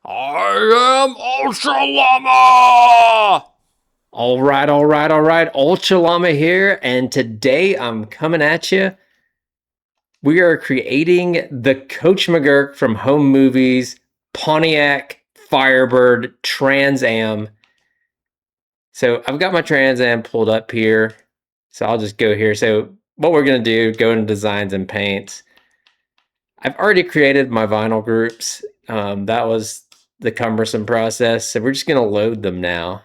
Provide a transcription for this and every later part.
I am Ultra Llama! All right. Ultra Llama here, and today I'm coming at you. We are creating the Coach McGuirk from Home Movies Pontiac Firebird Trans Am. So I've got my Trans Am pulled up here. So I'll just go here. So what we're going to do, go into designs and paints. I've already created my vinyl groups. That was the cumbersome process. So we're just going to load them now.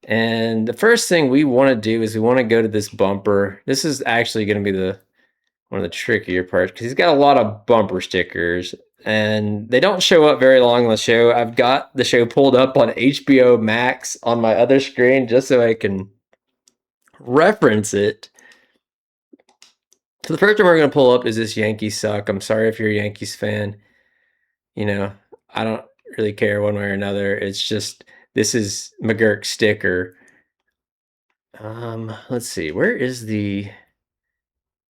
And the first thing we want to do is we want to go to this bumper. This is actually going to be one of the trickier parts because he's got a lot of bumper stickers and they don't show up very long on the show. I've got the show pulled up on HBO Max on my other screen just so I can reference it. So the first one we're going to pull up is this Yankees suck. I'm sorry if you're a Yankees fan. I don't really care one way or another. It's just this is McGuirk's sticker. Let's see. Where is the?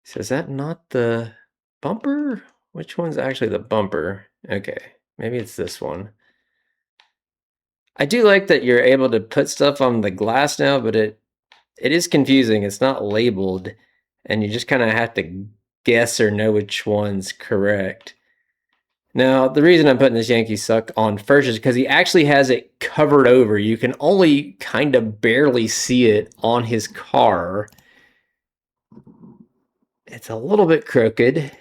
So is that not the bumper? Which one's actually the bumper? Okay, maybe it's this one. I do like that you're able to put stuff on the glass now, but it is confusing. It's not labeled, and you just kind of have to guess or know which one's correct. Now, the reason I'm putting this Yankee suck on first is because he actually has it covered over. You can only kind of barely see it on his car. It's a little bit crooked,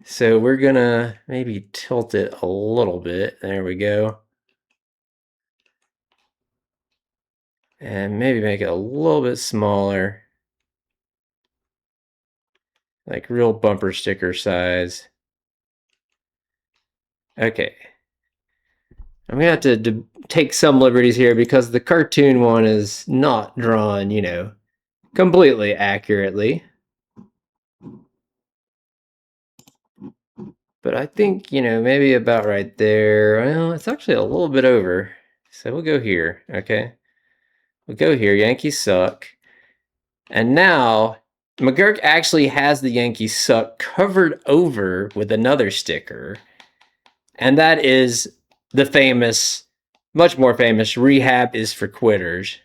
so we're gonna maybe tilt it a little bit. There we go. And maybe make it a little bit smaller. Like real bumper sticker size. Okay. I'm gonna have to take some liberties here because the cartoon one is not drawn, completely accurately. But I think, maybe about right there. Well, it's actually a little bit over. So we'll go here, okay? We'll go here. Yankees suck. And now McGuirk actually has the Yankees suck covered over with another sticker. And that is the famous, much more famous, Rehab is for Quitters.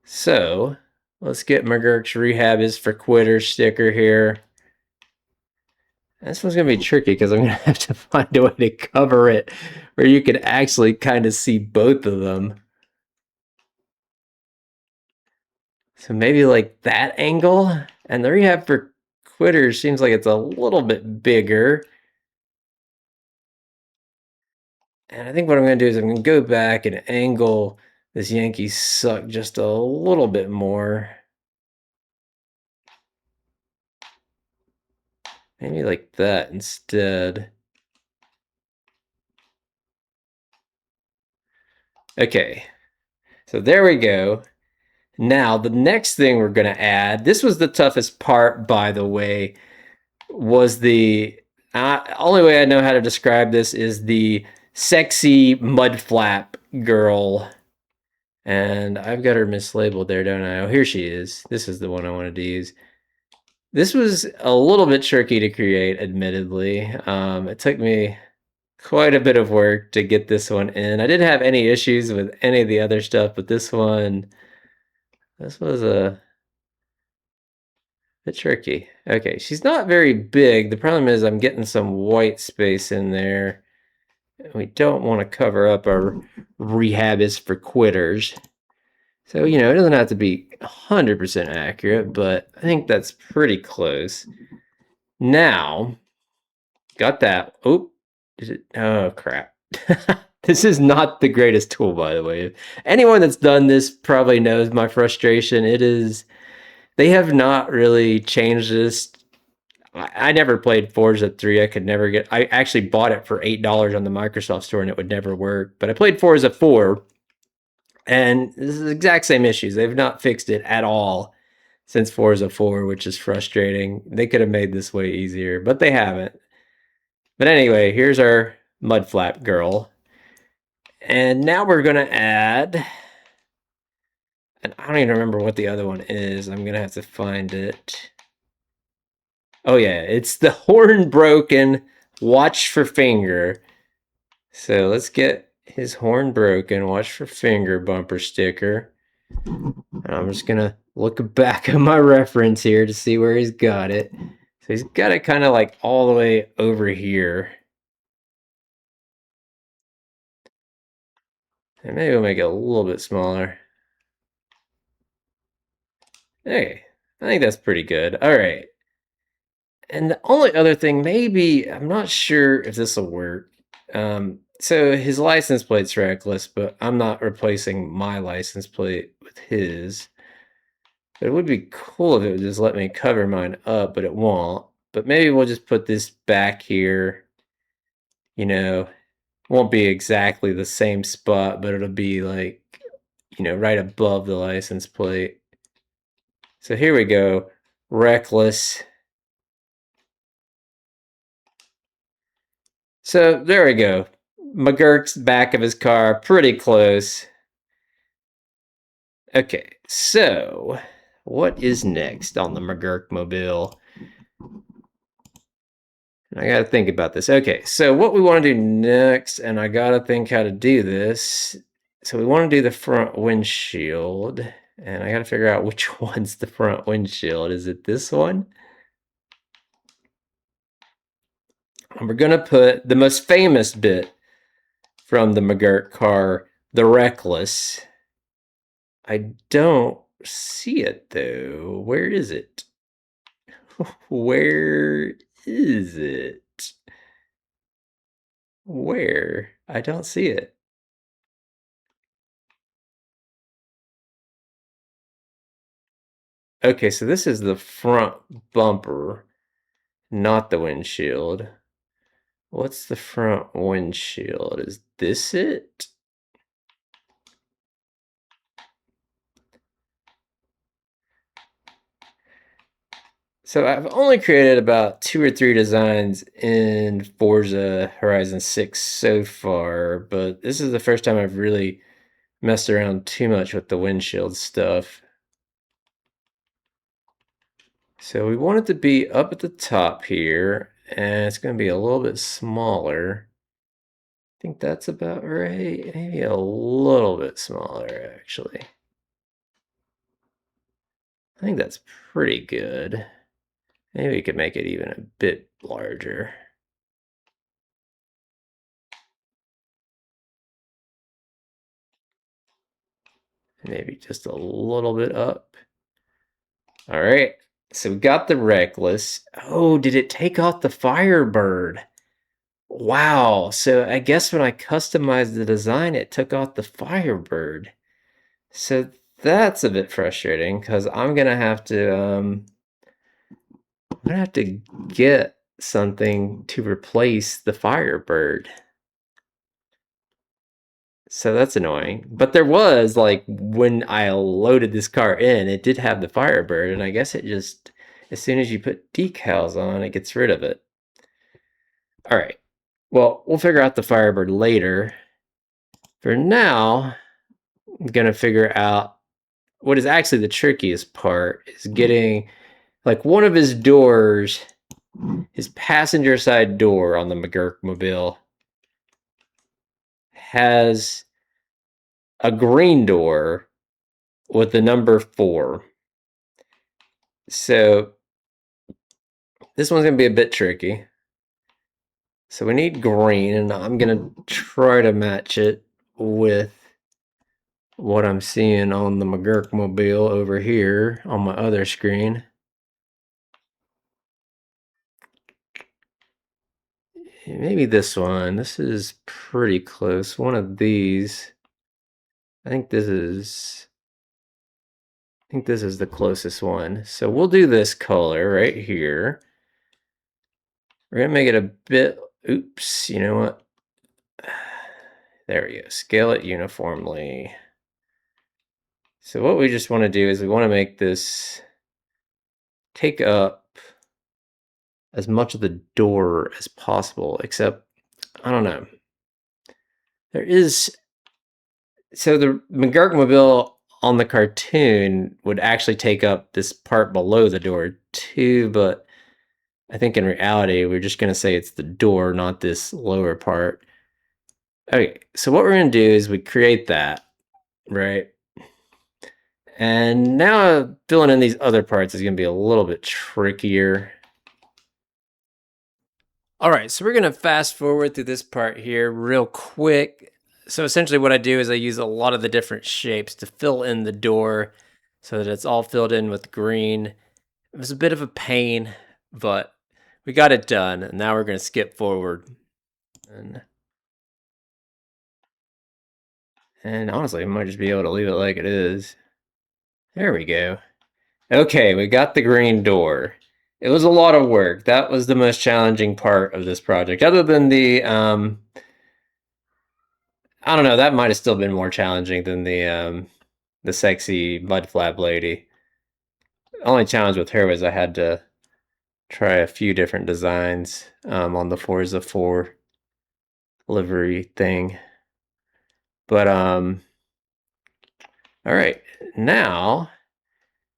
So let's get McGuirk's Rehab is for Quitters sticker here. This one's going to be tricky because I'm going to have to find a way to cover it where you can actually kind of see both of them. So maybe like that angle. And the Rehab for Quitters seems like it's a little bit bigger. And I think what I'm going to do is I'm going to go back and angle this Yankees suck just a little bit more. Maybe like that instead. Okay, so there we go. Now, the next thing we're going to add, this was the toughest part, by the way, was the only way I know how to describe this is the sexy mud flap girl. And I've got her mislabeled there, don't I? Oh, here she is. This is the one I wanted to use. This was a little bit tricky to create, admittedly. It took me quite a bit of work to get this one in. I didn't have any issues with any of the other stuff, but this was a bit tricky. Okay, she's not very big. The problem is I'm getting some white space in there. We don't want to cover up our Rehab is for Quitters. So, it doesn't have to be 100% accurate, but I think that's pretty close. Now, got that. Oh, oh, crap. This is not the greatest tool, by the way. Anyone that's done this probably knows my frustration. They have not really changed this. I never played Forza 3. I actually bought it for $8 on the Microsoft store and it would never work. But I played Forza 4 and this is the exact same issues. They've not fixed it at all since Forza 4, which is frustrating. They could have made this way easier, but they haven't. But anyway, here's our mud flap girl. And now we're going to add, and I don't even remember what the other one is. I'm going to have to find it. Oh yeah, it's the horn broken watch for finger. So let's get his horn broken. Watch for finger bumper sticker. And I'm just gonna look back at my reference here to see where he's got it. So he's got it kind of like all the way over here. And maybe we'll make it a little bit smaller. Okay, I think that's pretty good. All right. And the only other thing, maybe, I'm not sure if this will work. So his license plate's reckless, but I'm not replacing my license plate with his. But it would be cool if it would just let me cover mine up, but it won't. But maybe we'll just put this back here. You know, won't be exactly the same spot, but it'll be like, right above the license plate. So here we go. Reckless. So there we go. McGuirk's back of his car, pretty close. Okay, so what is next on the McGuirk mobile? I gotta think about this. Okay, so what we want to do next, and I gotta think how to do this. So we want to do the front windshield, and I gotta figure out which one's the front windshield. Is it this one? And we're gonna put the most famous bit from the McGuirk car, the Reckless. I don't see it though. Where is it? Where is it? Where? I don't see it. Okay, so this is the front bumper, not the windshield. What's the front windshield? Is this it? So I've only created about 2 or 3 designs in Forza Horizon 6 so far, but this is the first time I've really messed around too much with the windshield stuff. So we want it to be up at the top here, and it's going to be a little bit smaller. I think that's about right. Maybe a little bit smaller, actually. I think that's pretty good. Maybe we could make it even a bit larger. Maybe just a little bit up. All right, so we got the Reckless. Oh, did it take off the Firebird? Wow, so I guess when I customized the design, it took off the Firebird. So that's a bit frustrating because I'm gonna have to get something to replace the Firebird. So that's annoying. But there was, like, when I loaded this car in, it did have the Firebird, and I guess it just, as soon as you put decals on, it gets rid of it. All right. Well, we'll figure out the Firebird later. For now, I'm going to figure out what is actually the trickiest part is getting, like, one of his doors, his passenger side door on the McGuirk Mobile has a green door with the number 4. So this one's going to be a bit tricky. So we need green, and I'm going to try to match it with what I'm seeing on the McGuirk Mobile over here on my other screen. Maybe this one. This is pretty close. One of these. I think this is the closest one. So we'll do this color right here. We're going to make it a bit, oops, you know what? There we go. Scale it uniformly. So what we just want to do is we want to make this take up as much of the door as possible, except, I don't know. There is, so the McGuirk Mobile on the cartoon would actually take up this part below the door too, but I think in reality, we're just going to say it's the door, not this lower part. Okay, so what we're going to do is we create that, right? And now filling in these other parts is going to be a little bit trickier. All right, so we're going to fast forward through this part here real quick. So essentially what I do is I use a lot of the different shapes to fill in the door so that it's all filled in with green. It was a bit of a pain, but we got it done. And now we're going to skip forward. And honestly, I might just be able to leave it like it is. There we go. Okay, we got the green door. It was a lot of work. That was the most challenging part of this project. Other than I don't know, that might have still been more challenging than the sexy mud flap lady. The only challenge with her was I had to try a few different designs on the Forza 4 livery thing. But all right, now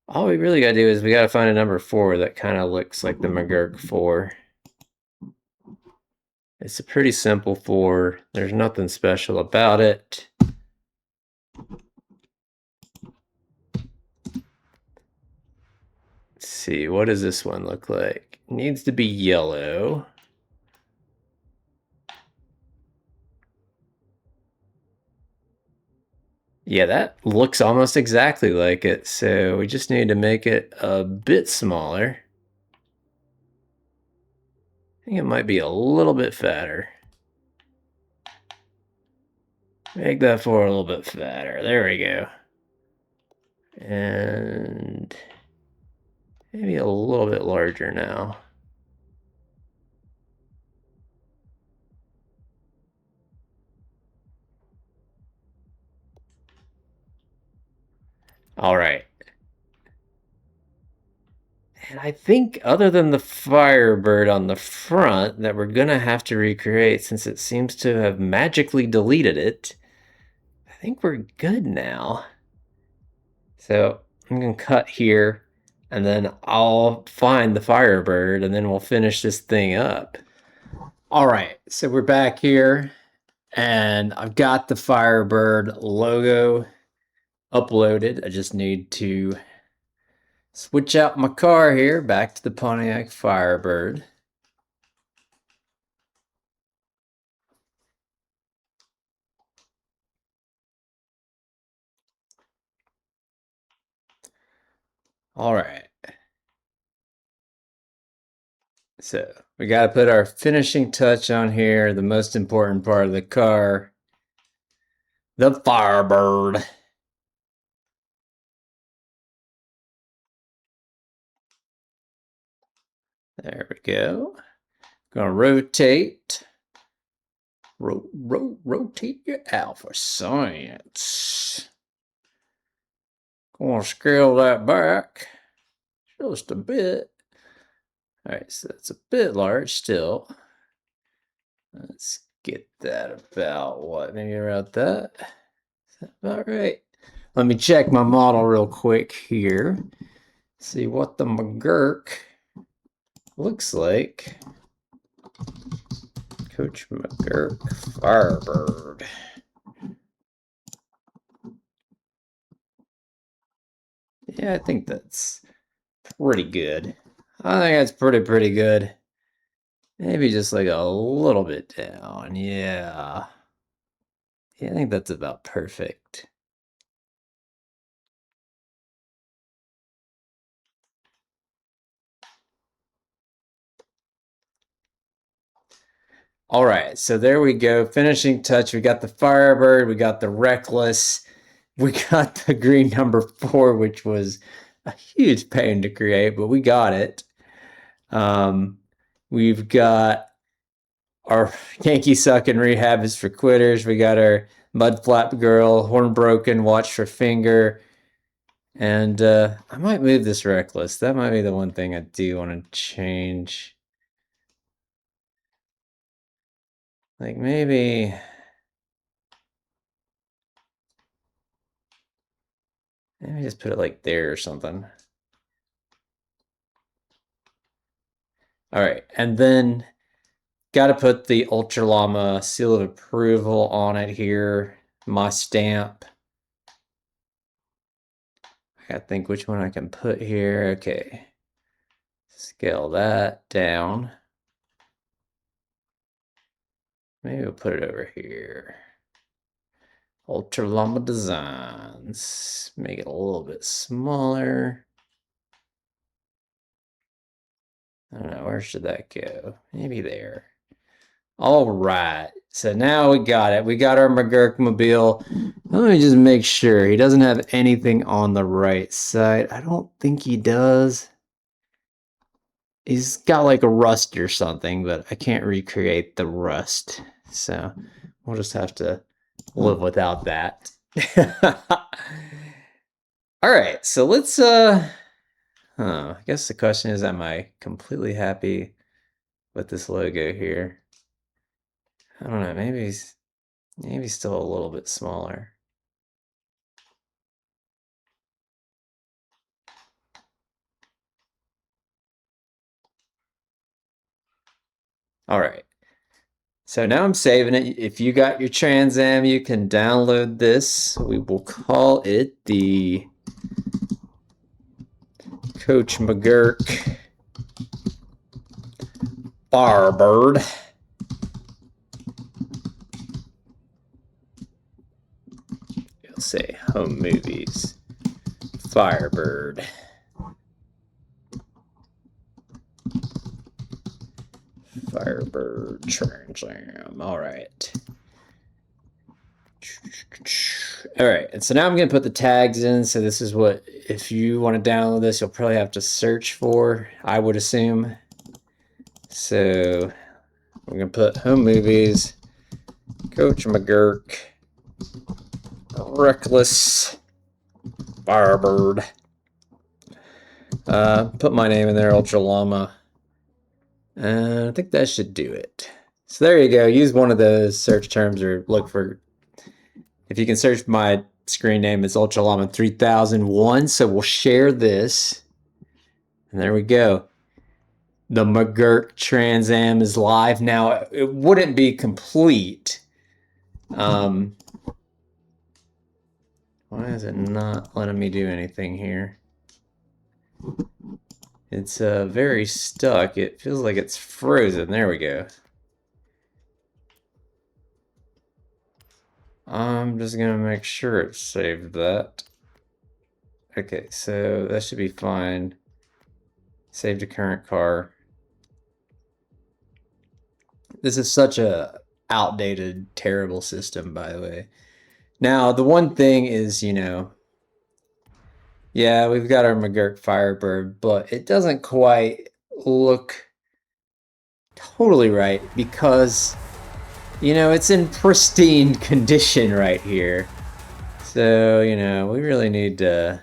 all we really gotta do is we gotta find a number 4 that kind of looks like the McGuirk 4. It's a pretty simple 4. There's nothing special about it. Let's see, what does this one look like? It needs to be yellow. Yeah, that looks almost exactly like it. So we just need to make it a bit smaller. I think it might be a little bit fatter. Make that 4 a little bit fatter. There we go. And maybe a little bit larger now. All right. And I think other than the Firebird on the front that we're going to have to recreate since it seems to have magically deleted it, I think we're good now. So I'm going to cut here and then I'll find the Firebird and then we'll finish this thing up. All right, so we're back here and I've got the Firebird logo uploaded. I just need to switch out my car here back to the Pontiac Firebird. All right. So we got to put our finishing touch on here, the most important part of the car, the Firebird. There we go. Gonna rotate. Rotate your alpha science. Gonna scale that back just a bit. All right, so that's a bit large still. Let's get that about what? Maybe around that. Is that about right? Let me check my model real quick here. See what the McGuirk looks like. Coach McGuirk Firebird. Yeah, I think that's pretty good. I think that's pretty good. Maybe just like a little bit down. Yeah. Yeah, I think that's about perfect. All right, so there we go. Finishing touch. We got the Firebird. We got the Reckless. We got the green number 4, which was a huge pain to create, but we got it. We've got our Yankee Suck and Rehab is for Quitters. We got our Mud Flap Girl, Horn Broken, Watch for Finger. And I might move this Reckless. That might be the one thing I do want to change. Like maybe just put it like there or something. All right, and then got to put the Ultra Llama seal of approval on it here. My stamp. I gotta think which one I can put here. Okay. Scale that down. Maybe we'll put it over here. Ultra Llama Designs. Make it a little bit smaller. I don't know, where should that go? Maybe there. All right, so now we got it. We got our McGuirk mobile. Let me just make sure he doesn't have anything on the right side. I don't think he does. He's got like a rust or something, but I can't recreate the rust. So we'll just have to live without that. All right, so let's I guess the question is, am I completely happy with this logo here? I don't know, maybe he's still a little bit smaller. All right. So now I'm saving it. If you got your Trans Am, you can download this. We will call it the Coach McGuirk Firebird. You'll say Home Movies Firebird. Firebird Trans Am. All right. All right, and so now I'm going to put the tags in. So this is what, if you want to download this, you'll probably have to search for, I would assume. So we're going to put Home Movies, Coach McGuirk, Reckless Firebird. Put my name in there, Ultra Llama. I think that should do it. So there you go. Use one of those search terms or look for, if you can search my screen name, it's Ultra Llama 3001. So we'll share this. And there we go. The McGuirk Trans Am is live. Now, it wouldn't be complete. Why is it not letting me do anything here? It's very stuck. It feels like it's frozen. There we go. I'm just gonna make sure it saved that. Okay, so that should be fine. Save to current car. This is such a outdated, terrible system, by the way. Now, the one thing is, you know, yeah, we've got our McGuirk Firebird, but it doesn't quite look totally right because, you know, it's in pristine condition right here. So, you know, we really need to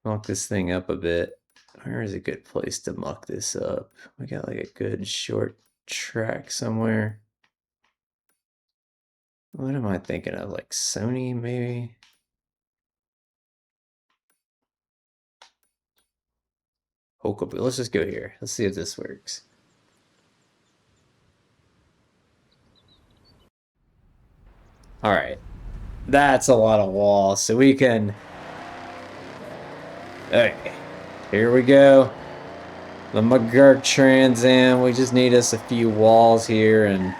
muck this thing up a bit. Where is a good place to muck this up? We got like a good short track somewhere. What am I thinking of? Like Sony, maybe? Let's just go here. Let's see if this works. All right. That's a lot of walls. So we can... Okay. Here we go. The McGuirk Trans Am. We just need us a few walls here and...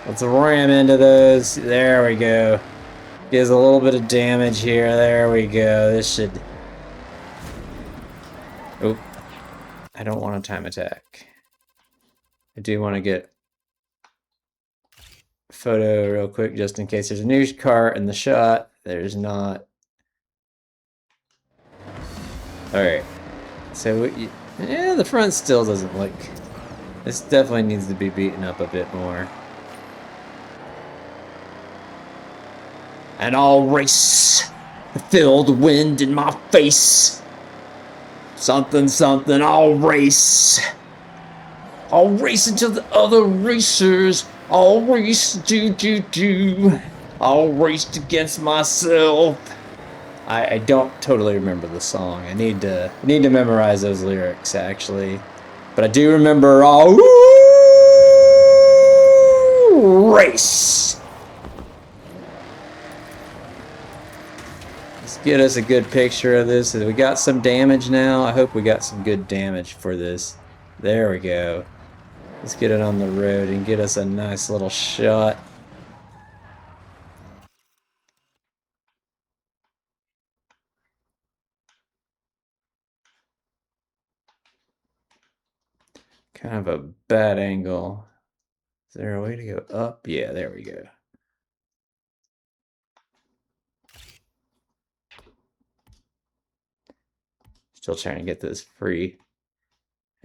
Let's ram into those. There we go. Gives a little bit of damage here. There we go. This should... Oh. I don't want a time attack. I do want to get a photo real quick just in case there's a new car in the shot. There's not. Alright. So, yeah, the front still doesn't look... This definitely needs to be beaten up a bit more. And I'll race. Feel the wind in my face. Something, something, I'll race. I'll race into the other racers. I'll race, do. I'll race against myself. I don't totally remember the song. I need to memorize those lyrics actually, but I do remember all race. Let's get us a good picture of this. We got some damage now. I hope we got some good damage for this. There we go. Let's get it on the road and get us a nice little shot. Kind of a bad angle. Is there a way to go up? Yeah, there we go. Still trying to get this free.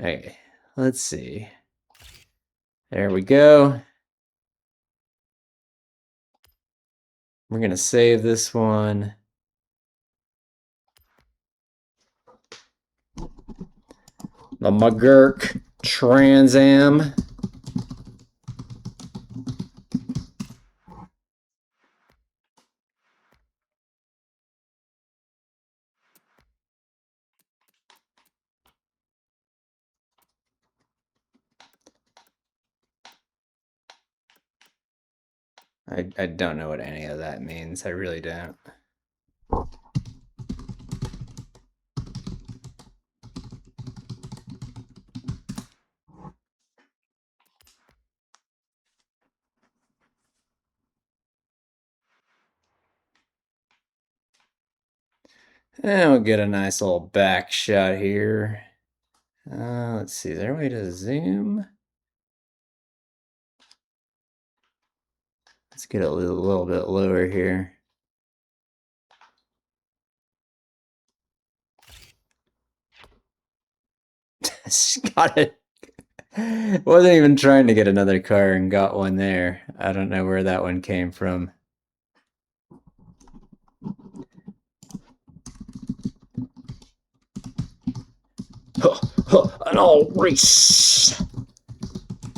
Okay, let's see. There we go. We're gonna save this one. The McGuirk Trans Am. I don't know what any of that means. I really don't. And we'll get a nice little back shot here. Let's see, is there a way to zoom? Let's get it a little bit lower here. Got it. Wasn't even trying to get another car and got one there. I don't know where that one came from. An all race.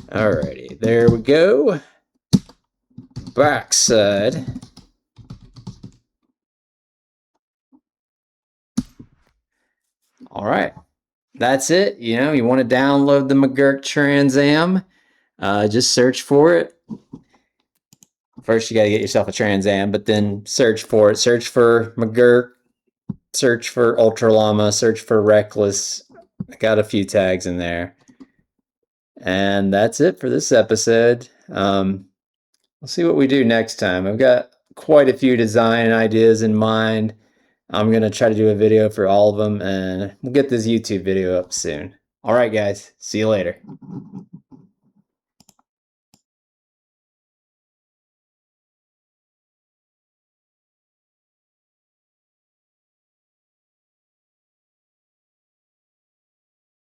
Alrighty, there we go. Backside. All right, that's it. You know, you want to download the McGuirk Trans Am, just search for it. First, you got to get yourself a Trans Am, but then search for it. Search for McGuirk, search for Ultra Llama, search for Reckless. I got a few tags in there. And that's it for this episode. We'll see what we do next time. I've got quite a few design ideas in mind. I'm going to try to do a video for all of them, and we'll get this YouTube video up soon. All right, guys. See you later.